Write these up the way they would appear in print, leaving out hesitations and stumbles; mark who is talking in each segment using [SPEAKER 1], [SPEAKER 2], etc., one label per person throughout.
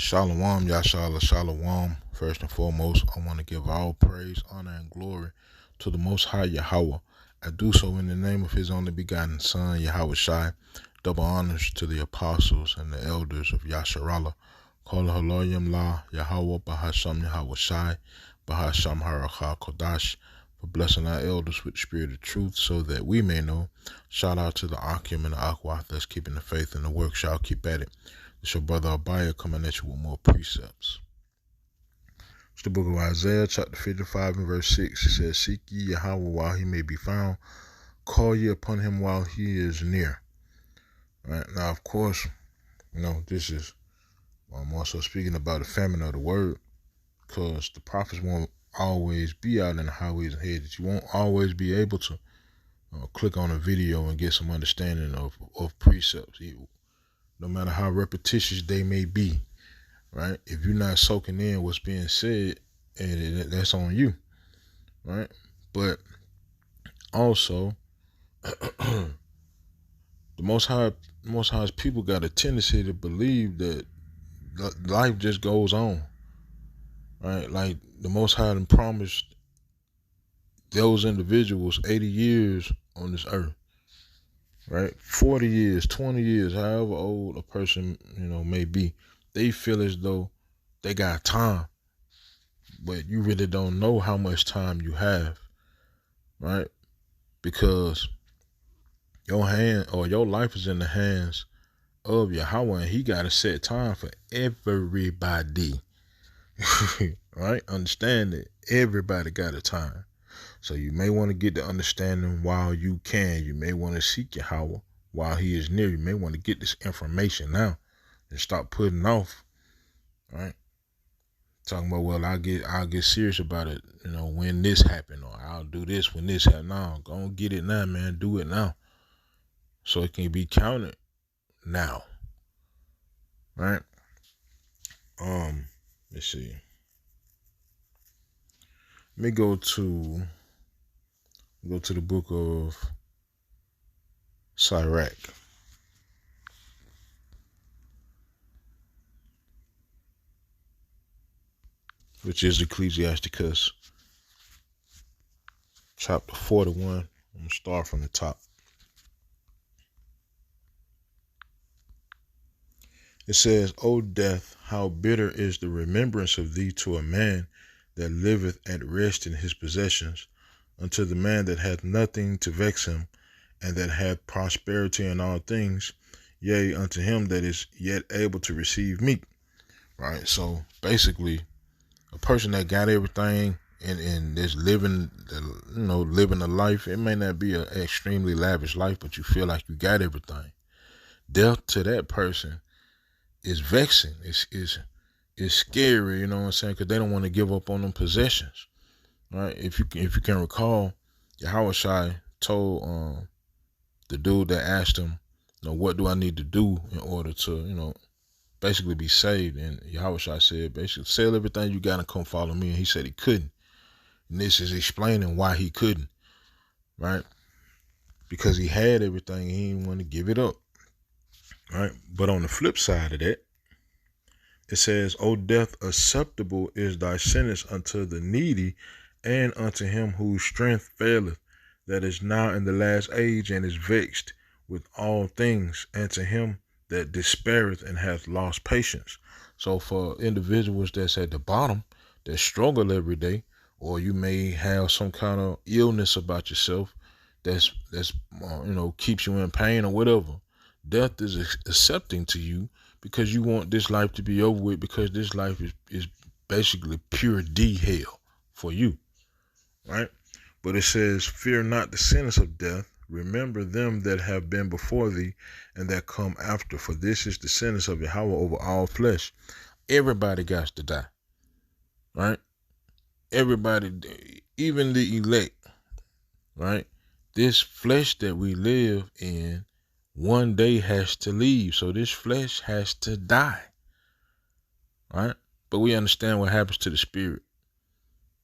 [SPEAKER 1] Shalom, Yashala, Shalom. First and foremost, I want to give all praise, honor, and glory to the Most High Yahweh. I do so in the name of His only begotten Son, Yahweh Shai. Double honors to the apostles and the elders of Yasharallah. Kol Haloyim La, Yahweh, Bahasham Yahweh Shai, Bahasham Haracha Kodash, for blessing our elders with the spirit of truth so that we may know. Shout out to the Akim and the Akwath that's keeping the faith and the work. Shall keep at it. It's your brother Abaya coming at you with more precepts. It's the book of Isaiah, chapter 55 and verse 6. It says, Seek ye Yahweh while he may be found. Call ye upon him while he is near. Right now, of course, this is I'm also speaking about the famine of the word, because the prophets won't always be out in the highways and hedges. You won't always be able to click on a video and get some understanding of precepts, no matter how repetitious they may be, right? If you're not soaking in what's being said, and that's on you, right? But also, the Most High's people got a tendency to believe that life just goes on, right? Like the Most High promised those individuals 80 years on this earth, right? 40 years, 20 years, however old a person, may be. They feel as though they got time, but you really don't know how much time you have, right? Because your hand or your life is in the hands of Yahweh, and He got a set time for everybody, right? Understand that everybody got a time. So you may want to get the understanding while you can. You may want to seek Yahweh while He is near. You may want to get this information now and stop putting off, right? Talking about, well, I'll get serious about it, when this happened, or I'll do this when this happened. No, go and get it now, man. Do it now, so it can be counted now, right? Let's see. Let me go to the book of Sirach. Which is Ecclesiasticus, chapter 41. I'm going to start from the top. It says, O death, how bitter is the remembrance of thee to a man that liveth at rest in his possessions, unto the man that hath nothing to vex him, and that hath prosperity in all things, yea, unto him that is yet able to receive meat. Right? So basically, a person that got everything and is living a life, it may not be an extremely lavish life, but you feel like you got everything. Death to that person is vexing. It's scary, you know what I'm saying? Because they don't want to give up on them possessions, right? If you can recall, Yahweh Shai told the dude that asked him, what do I need to do in order to, basically be saved? And Yahweh Shai said, basically, sell everything you got and come follow me. And he said he couldn't. And this is explaining why he couldn't, right? Because he had everything and he didn't want to give it up, right? But on the flip side of that, it says, O death, acceptable is thy sentence unto the needy and unto him whose strength faileth, that is now in the last age and is vexed with all things, and to him that despaireth and hath lost patience. So for individuals that's at the bottom, that struggle every day, or you may have some kind of illness about yourself that's keeps you in pain or whatever, death is accepting to you because you want this life to be over with, because this life is basically pure D hell for you, right? But it says, fear not the sentence of death. Remember them that have been before thee and that come after. For this is the sentence of Yahweh over all flesh. Everybody got to die, right? Everybody, even the elect, right? This flesh that we live in one day has to leave. So this flesh has to die, right? But we understand what happens to the spirit,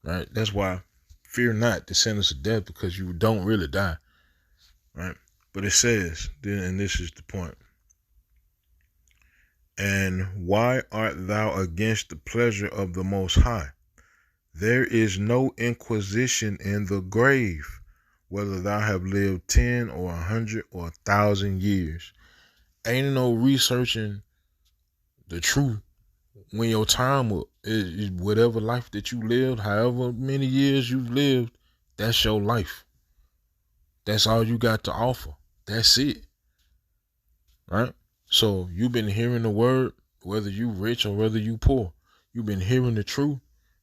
[SPEAKER 1] right? That's why fear not the sentence of death, because you don't really die, right? But it says, and this is the point, And why art thou against the pleasure of the Most High? There is no inquisition in the grave, whether thou have lived 10 or 100 or 1,000 years. Ain't no researching the truth when your time is whatever life that you lived, however many years you've lived, that's your life. That's all you got to offer. That's it. Right? So you've been hearing the word, whether you rich or whether you poor. You've been hearing the truth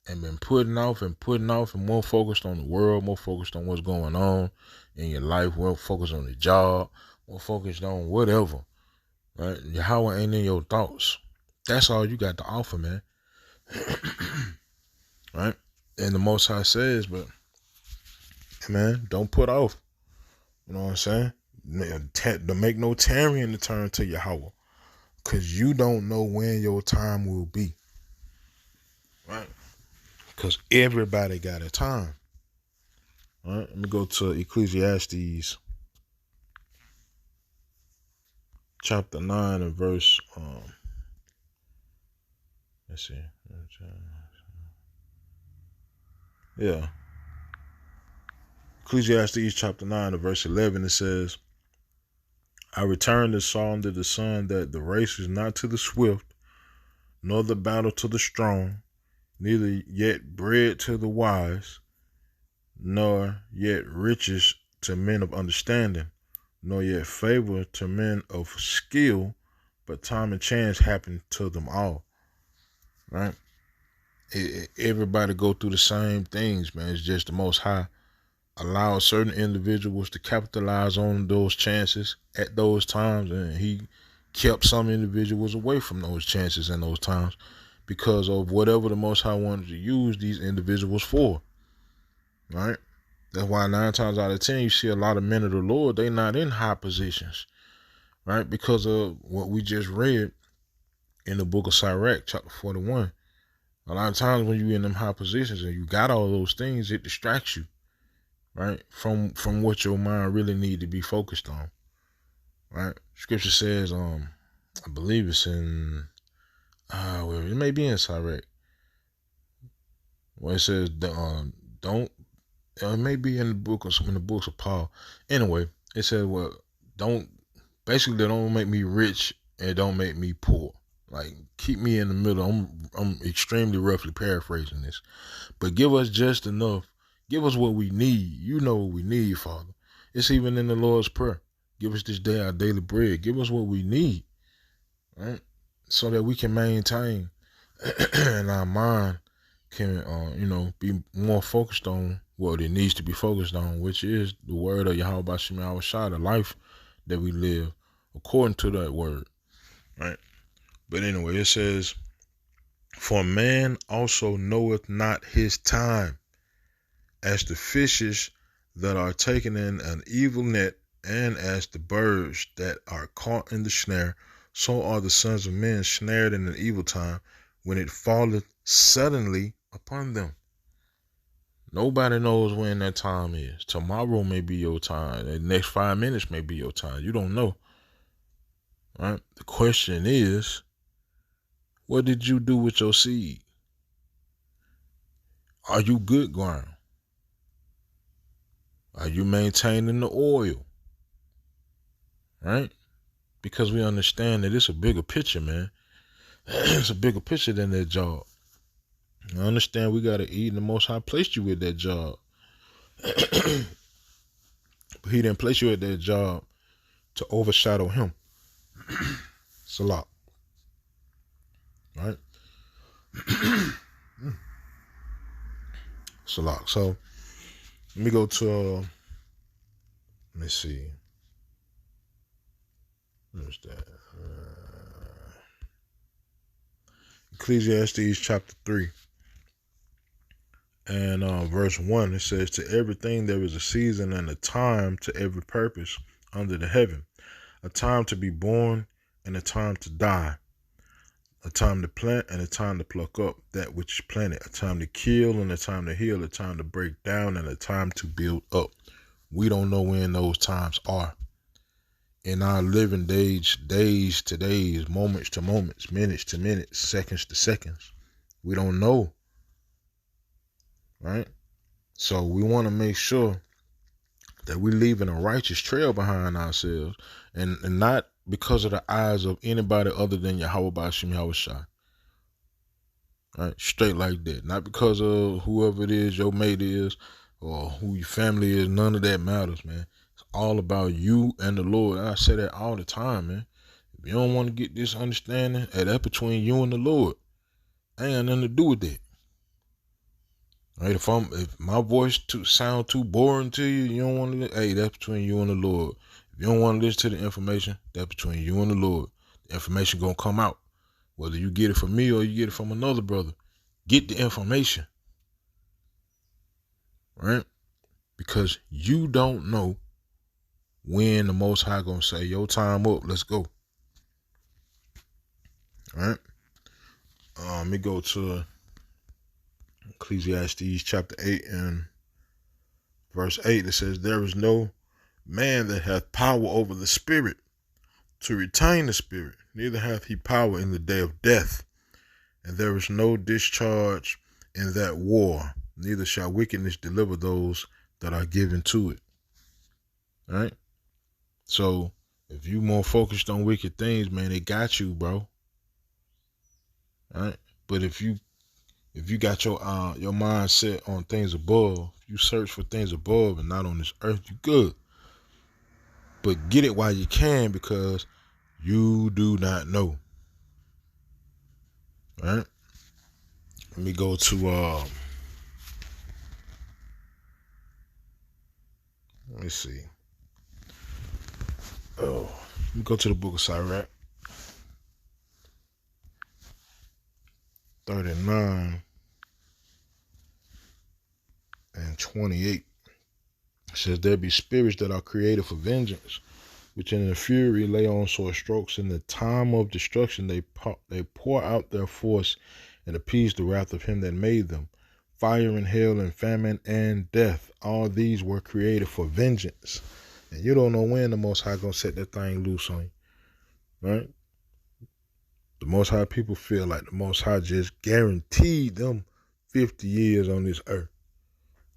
[SPEAKER 1] and been putting off and more focused on the world, more focused on what's going on in your life, more focused on the job, more focused on whatever. Right? Yahweh ain't in your thoughts. That's all you got to offer, man. Right? And the Most High says, but man, don't put off. You know what I'm saying? To make no tarrying to turn to Yahweh, because you don't know when your time will be. Right? Because everybody got a time. All right, let me go to Ecclesiastes chapter 9 and verse let's see. Yeah. Ecclesiastes chapter 9 and verse 11, it says, I returned and saw under the sun that the race is not to the swift, nor the battle to the strong, neither yet bread to the wise, nor yet riches to men of understanding, nor yet favor to men of skill, but time and chance happen to them all. Right? Everybody go through the same things, man. It's just the Most High allow certain individuals to capitalize on those chances at those times, and he kept some individuals away from those chances and those times because of whatever the Most High wanted to use these individuals for. Right? That's why 9 times out of 10 you see a lot of men of the Lord, they not in high positions, right? Because of what we just read in the book of Sirach, chapter 41. A lot of times when you're in them high positions and you got all those things, it distracts you, right? From what your mind really need to be focused on, right? Scripture says, I believe it's in, it may be in Sirach, where it says, don't, it may be in the books of Paul. Anyway, it says, well, don't make me rich and don't make me poor. Like, keep me in the middle. I'm extremely roughly paraphrasing this. But give us just enough. Give us what we need. You know what we need, Father. It's even in the Lord's Prayer. Give us this day our daily bread. Give us what we need, right? So that we can maintain and our mind can, be more focused on what it needs to be focused on, which is the word of Yahweh Bashim Yahushua, the life that we live according to that word, right? But anyway, it says, for man also knoweth not his time, as the fishes that are taken in an evil net, and as the birds that are caught in the snare, so are the sons of men snared in an evil time, when it falleth suddenly upon them. Nobody knows when that time is. Tomorrow may be your time. The next 5 minutes may be your time. You don't know. Right? The question is, what did you do with your seed? Are you good ground? Are you maintaining the oil? Right? Because we understand that it's a bigger picture, man. It's a bigger picture than that job. I understand we got to eat, and the Most High placed you with that job. But he didn't place you at that job to overshadow him. It's a lot. Right? It's a lot. So, let me go to, let me see. Where's that? Ecclesiastes chapter 3. And verse 1, it says, to everything there is a season and a time to every purpose under the heaven, a time to be born and a time to die, a time to plant and a time to pluck up that which is planted, a time to kill and a time to heal, a time to break down and a time to build up. We don't know when those times are. in our living days to days, moments to moments, minutes to minutes, seconds to seconds. We don't know, right? So we want to make sure that we're leaving a righteous trail behind ourselves, and not because of the eyes of anybody other than Yahweh Bashim Yahweh Shai. Right? Straight like that. Not because of whoever it is, your mate is, or who your family is. None of that matters, man. It's all about you and the Lord. And I say that all the time, man. If you don't want to get this understanding, that's between you and the Lord. I ain't got nothing to do with that. Right? If my voice sound too boring to you, you don't want to. Hey, that's between you and the Lord. If you don't want to listen to the information, that's between you and the Lord. The information gonna come out, whether you get it from me or you get it from another brother. Get the information, right? Because you don't know when the Most High gonna say, "Your time up. Let's go." All right. Let me go to Ecclesiastes chapter 8 and verse 8. It says, "There is no man that hath power over the spirit to retain the spirit, neither hath he power in the day of death. And there is no discharge in that war, neither shall wickedness deliver those that are given to it." All right? So if you more focused on wicked things, man, they got you, bro. All right? But if you got your mind set on things above, you search for things above and not on this earth, you good. But get it while you can, because you do not know. All right? Let me go to let me see. Let me go to the book of Sirach 39 and 28. It says, "There be spirits that are created for vengeance, which in the fury lay on sore strokes. In the time of destruction they pour out their force and appease the wrath of him that made them. Fire and hail and famine and death, all these were created for vengeance." And you don't know when the Most High gonna set that thing loose on you, right? The Most High people feel like the Most High just guaranteed them 50 years on this earth.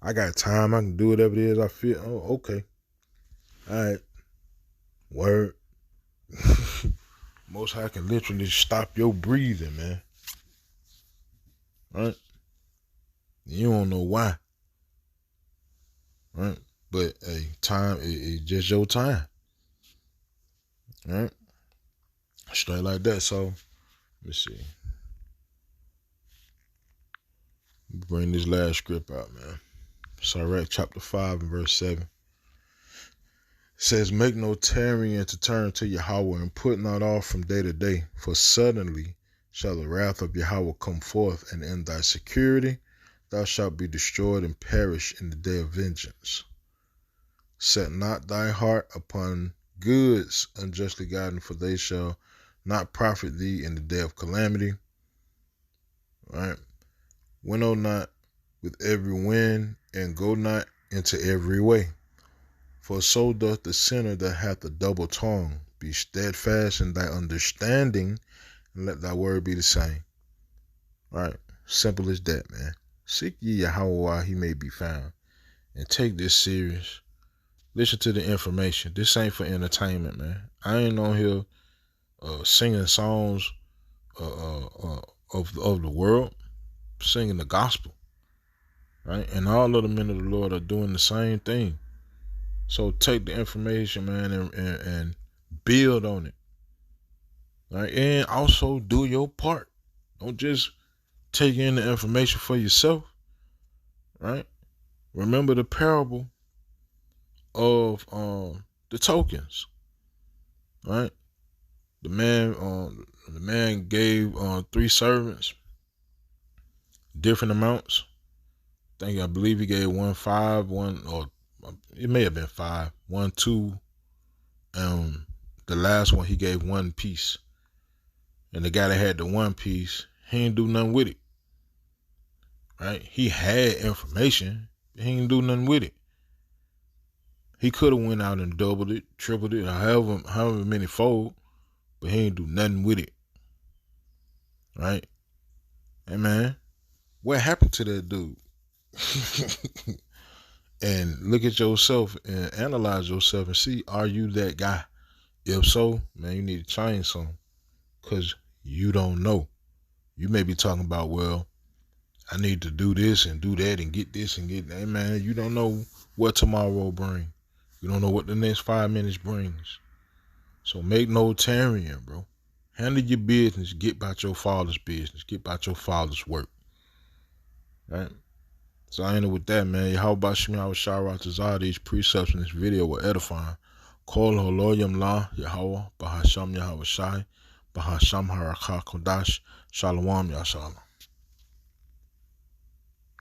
[SPEAKER 1] I got time. I can do whatever it is I feel. Oh, okay. All right. Word. Most High can literally stop your breathing, man. Right? You don't know why. Right? But hey, time is just your time. Right? Straight like that. So, let me see. Bring this last script out, man. Sirach chapter 5 and verse 7. It says, "Make no tarrying to turn to Yahweh, and put not off from day to day, for suddenly shall the wrath of Yahweh come forth, and in thy security thou shalt be destroyed and perish in the day of vengeance. Set not thy heart upon goods unjustly gotten, for they shall not profit thee in the day of calamity." Right? "Winnow not with every wind, and go not into every way. For so doth the sinner that hath a double tongue. Be steadfast in thy understanding, and let thy word be the same." Right? Simple as that, man. Seek ye Yahweh while he may be found, and take this serious. Listen to the information. This ain't for entertainment, man. I ain't on here singing songs of the world, singing the gospel, right? And all of the men of the Lord are doing the same thing. So take the information, man, and build on it, right? And also do your part. Don't just take in the information for yourself, right? Remember the parable of the tokens, right? The man gave 3 servants different amounts. I believe he gave 1 5, or it may have been 5, 1 2. The last one he gave 1 piece, and the guy that had the 1 piece, he didn't do nothing with it. Right? He had information, but he didn't do nothing with it. He could have went out and doubled it, tripled it, however many fold, but he ain't do nothing with it. Right? Hey man, what happened to that dude? And look at yourself and analyze yourself and see, are you that guy? If so, man, you need to change something. Because you don't know. You may be talking about, well, I need to do this and do that and get this and get that. Hey man, you don't know what tomorrow brings. You don't know what the next 5 minutes brings. So make no tarrying, bro. Handle your business. Get about your father's business. Get about your father's work. Right? So I ended with that, man. How about Shemiyah Shara these precepts in this video were edifying. Kol Holoyam La Yahweh Bahasham Yahweh Shai Bahasham Harakah Kodash Shalom Yashalom.